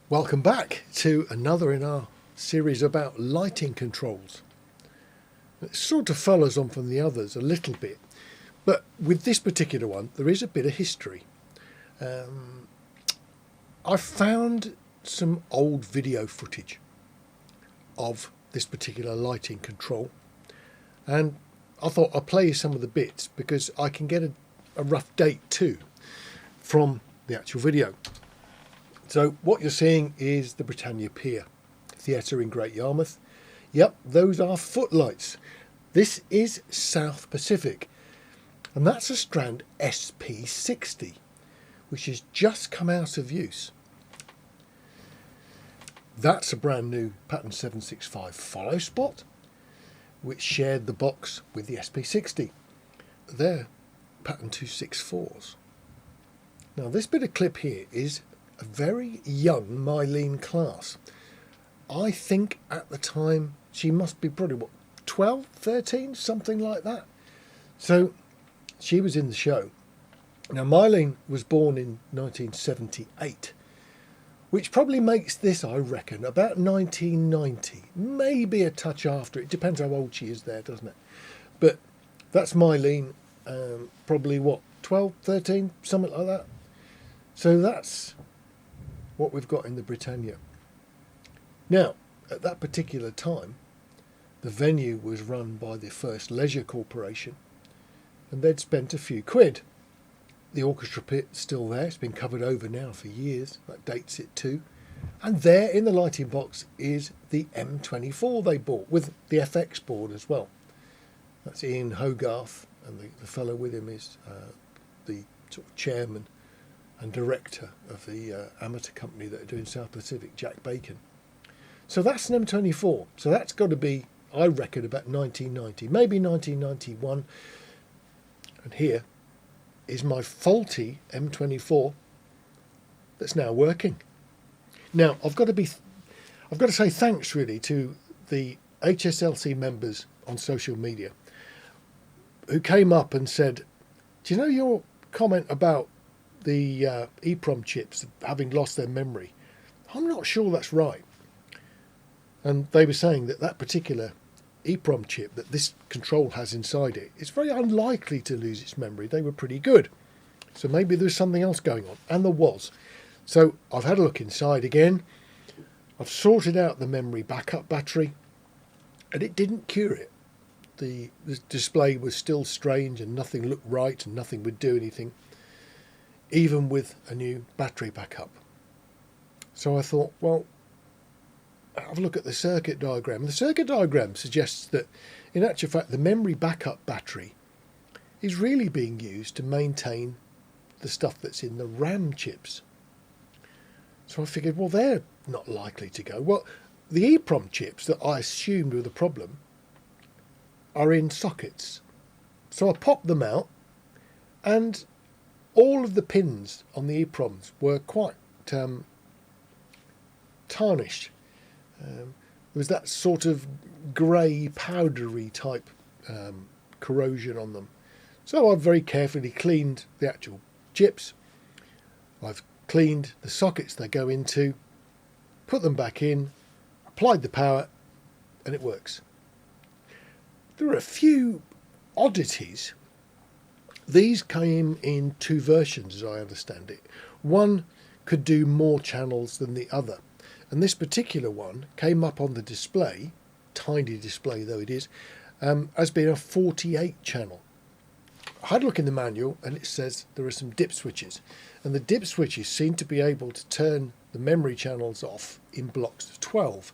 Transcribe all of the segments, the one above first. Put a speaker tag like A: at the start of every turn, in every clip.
A: Welcome back to another in our series about lighting controls. It sort of follows on from the others a little bit, but with this particular one there is a bit of history. I found some old video footage of this particular lighting control, and I thought I'll play you some of the bits because I can get a rough date too from the actual video. So what you're seeing is the Britannia Pier Theatre in Great Yarmouth. Yep, those are footlights. This is South Pacific, and that's a Strand SP60, which has just come out of use. That's a brand new pattern 765 follow spot, which shared the box with the SP60. They're pattern 264s. Now this bit of clip here is a very young Mylene class. I think at the time she must be probably 12, 13, something like that. So she was in the show. Now Mylene was born in 1978, which probably makes this, I reckon, about 1990, maybe a touch after. It depends how old she is there, doesn't it? But that's Mylene, probably 12, 13, something like that. So that's what we've got in the Britannia. Now, at that particular time, the venue was run by the First Leisure Corporation, and they'd spent a few quid. The orchestra pit's still there. It's been covered over now for years. That dates it too. And there in the lighting box is the M24 they bought, with the FX board as well. That's Ian Hogarth, and the fellow with him is the sort of chairman and director of the amateur company that are doing South Pacific, Jack Bacon. So that's an M24. So that's got to be, I reckon, about 1990, maybe 1991. And here is my faulty M24 that's now working. Now I've got to say thanks really to the HSLC members on social media who came up and said, do you know your comment about the EPROM chips having lost their memory? I'm not sure that's right. And they were saying that particular EPROM chip that this control has inside it is very unlikely to lose its memory. They were pretty good. So maybe there's something else going on. And there was. So I've had a look inside again. I've sorted out the memory backup battery, and it didn't cure it. The display was still strange and nothing looked right and nothing would do anything, even with a new battery backup. So I thought, well, have a look at the circuit diagram. The circuit diagram suggests that, in actual fact, the memory backup battery is really being used to maintain the stuff that's in the RAM chips. So I figured, well, they're not likely to go. Well, the EPROM chips that I assumed were the problem are in sockets. So I popped them out, and all of the pins on the EPROMs were quite tarnished. There was that sort of grey, powdery type corrosion on them. So I've very carefully cleaned the actual chips. I've cleaned the sockets they go into, put them back in, applied the power, and it works. There are a few oddities. These came in two versions, as I understand it. One could do more channels than the other. And this particular one came up on the display, tiny display though it is, as being a 48 channel. I had a look in the manual and it says there are some dip switches. And the dip switches seem to be able to turn the memory channels off in blocks of 12.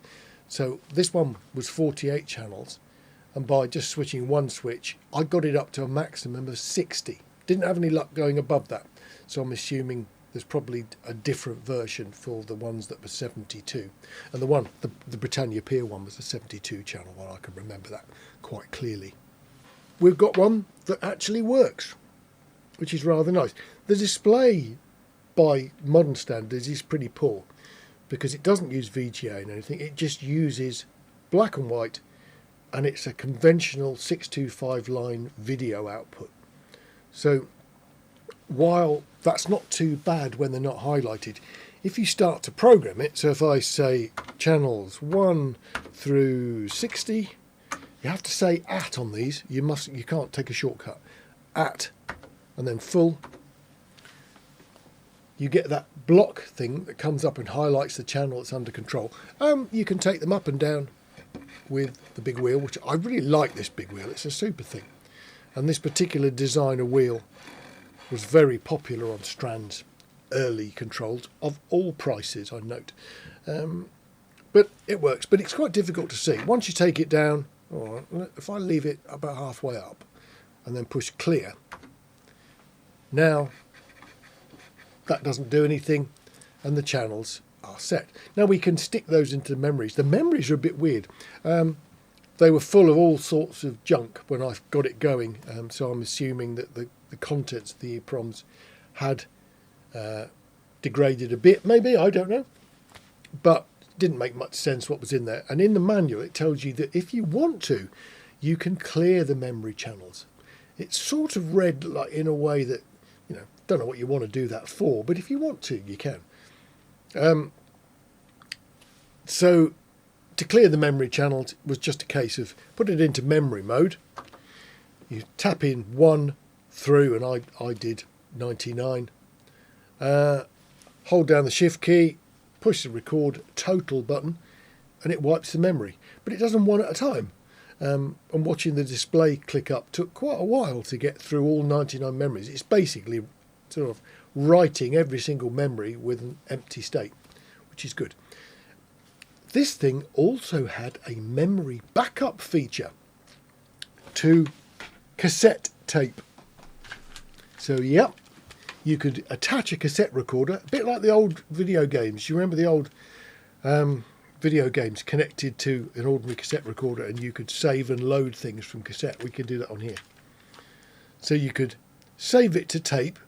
A: So this one was 48 channels. And by just switching one switch, I got it up to a maximum of 60. Didn't have any luck going above that. So I'm assuming there's probably a different version for the ones that were 72. And the Britannia Pier one was a 72 channel one. I can remember that quite clearly. We've got one that actually works, which is rather nice. The display by modern standards is pretty poor because it doesn't use VGA and anything. It just uses black and white, and it's a conventional 625 line video output. So while that's not too bad when they're not highlighted, if you start to program it, so if I say channels 1 through 60, you have to say at on these. You can't take a shortcut. At, and then full. You get that block thing that comes up and highlights the channel that's under control. You can take them up and down with the big wheel, which I really like this big wheel. It's a super thing. And this particular designer wheel was very popular on Strand's early controls of all prices, I note. But it works, but it's quite difficult to see. Once you take it down, if I leave it about halfway up and then push clear, now that doesn't do anything and the channels are set. Now we can stick those into memories. The memories are a bit weird. They were full of all sorts of junk when I got it going, so I'm assuming that the contents of the EPROMS had degraded a bit, maybe, I don't know, but didn't make much sense what was in there. And in the manual it tells you that if you want to, you can clear the memory channels. It's sort of read like in a way that, you know, don't know what you want to do that for, but if you want to, you can. So to clear the memory channels was just a case of put it into memory mode. You tap in 1 through, and I did 99. Hold down the shift key, push the record total button, and it wipes the memory. But it does them one at a time. And watching the display click up took quite a while to get through all 99 memories. It's basically sort of writing every single memory with an empty state, which is good. This thing also had a memory backup feature to cassette tape. So, yep, you could attach a cassette recorder, a bit like the old video games. You remember the old video games connected to an ordinary cassette recorder, and you could save and load things from cassette? We can do that on here. So you could save it to tape.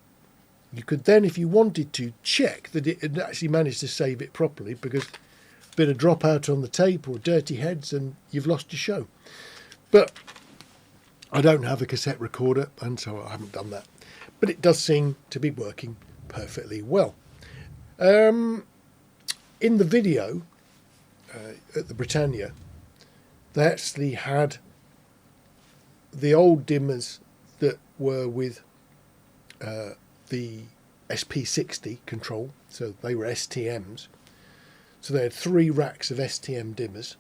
A: You could then, if you wanted to, check that it had actually managed to save it properly, because a bit of dropout on the tape or dirty heads and you've lost your show. But I don't have a cassette recorder, and so I haven't done that. But it does seem to be working perfectly well. In the video at the Britannia, they actually had the old dimmers that were with the SP60 control, so they were STMs. So they had 3 racks of STM dimmers,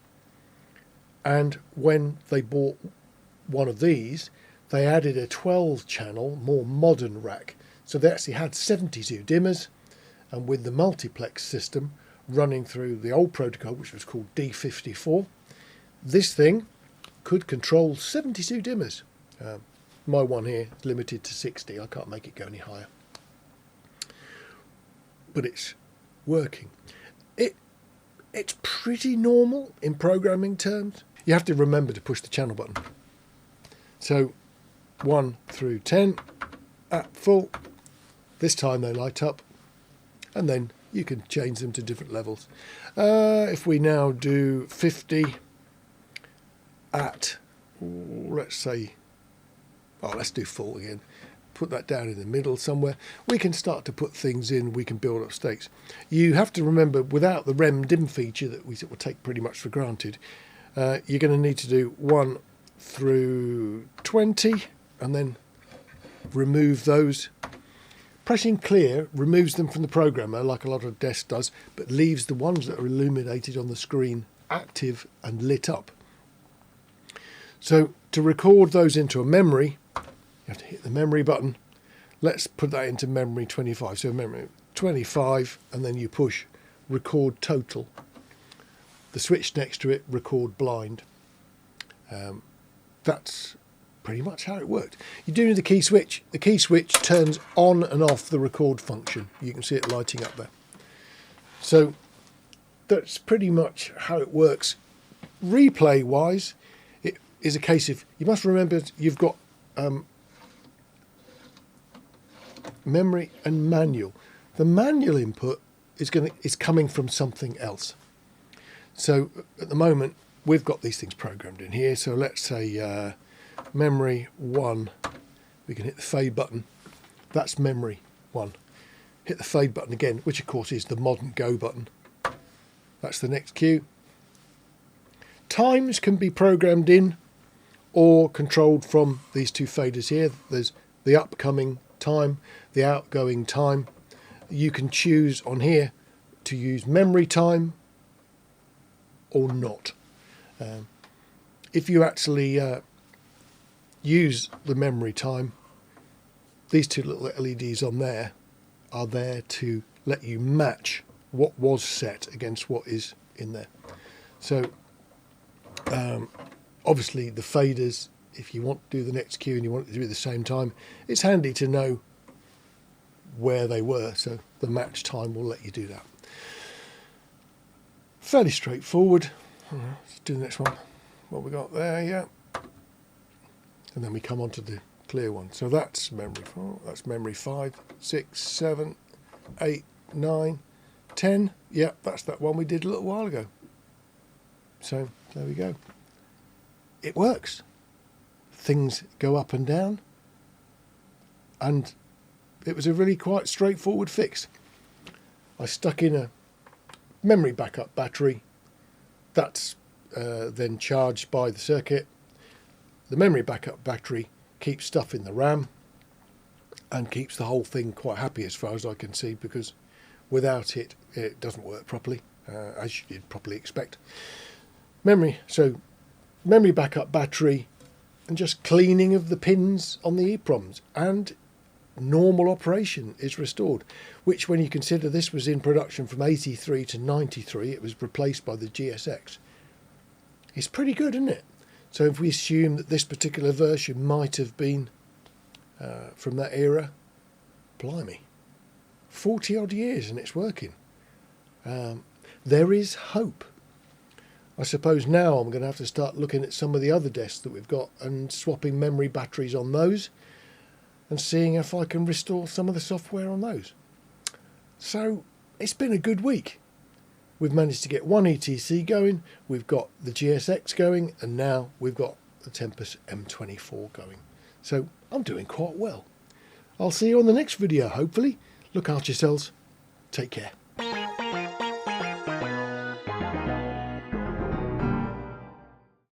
A: and when they bought one of these, they added a 12-channel, more modern rack. So they actually had 72 dimmers, and with the multiplex system running through the old protocol, which was called D54, this thing could control 72 dimmers. My one here is limited to 60. I can't make it go any higher. But it's working. It's pretty normal in programming terms. You have to remember to push the channel button. So 1 through 10 at full. This time they light up, and then you can change them to different levels. If we now do 50 at, let's say, let's do full again. Put that down in the middle somewhere. We can start to put things in. We can build up stakes. You have to remember, without the REM dim feature that we will take pretty much for granted, you're going to need to do 1 through 20 and then remove those. Pressing clear removes them from the programmer, like a lot of desks does, but leaves the ones that are illuminated on the screen active and lit up. So to record those into a memory, you have to hit the memory button. Let's put that into memory 25. So memory 25, and then you push record total. The switch next to it, record blind. That's pretty much how it worked. You do need the key switch. The key switch turns on and off the record function. You can see it lighting up there. So that's pretty much how it works. Replay wise, it is a case of, you must remember you've got memory and manual. The manual input is coming from something else. So at the moment we've got these things programmed in here. So let's say memory 1. We can hit the fade button. That's memory 1. hit the fade button again, which of course is the modern go button. That's the next cue. Times can be programmed in or controlled from these two faders here. There's the upcoming time, the outgoing time. You can choose on here to use memory time or not. If you actually use the memory time, these two little LEDs on there are there to let you match what was set against what is in there. So obviously the faders, if you want to do the next cue and you want it to do it at the same time, it's handy to know where they were, so the match time will let you do that. Fairly straightforward. Let's do the next one. What we got there, yeah. And then we come on to the clear one. So that's memory 4, that's memory 5, 6, 7, 8, 9, 10. Yeah, that's that one we did a little while ago. So there we go. It works. Things go up and down. And it was a really quite straightforward fix. I stuck in a memory backup battery. That's then charged by the circuit. The memory backup battery keeps stuff in the RAM and keeps the whole thing quite happy as far as I can see, because without it, it doesn't work properly, as you'd probably expect. Memory backup battery and just cleaning of the pins on the EPROMS, and normal operation is restored, which, when you consider this was in production from 83 to 93, it was replaced by the GSX. It's pretty good, isn't it? So if we assume that this particular version might have been from that era, blimey, 40 odd years and it's working. There is hope. I suppose now I'm going to have to start looking at some of the other desks that we've got and swapping memory batteries on those and seeing if I can restore some of the software on those. So it's been a good week. We've managed to get one ETC going, we've got the GSX going, and now we've got the Tempus M24 going. So I'm doing quite well. I'll see you on the next video, hopefully. Look after yourselves. Take care.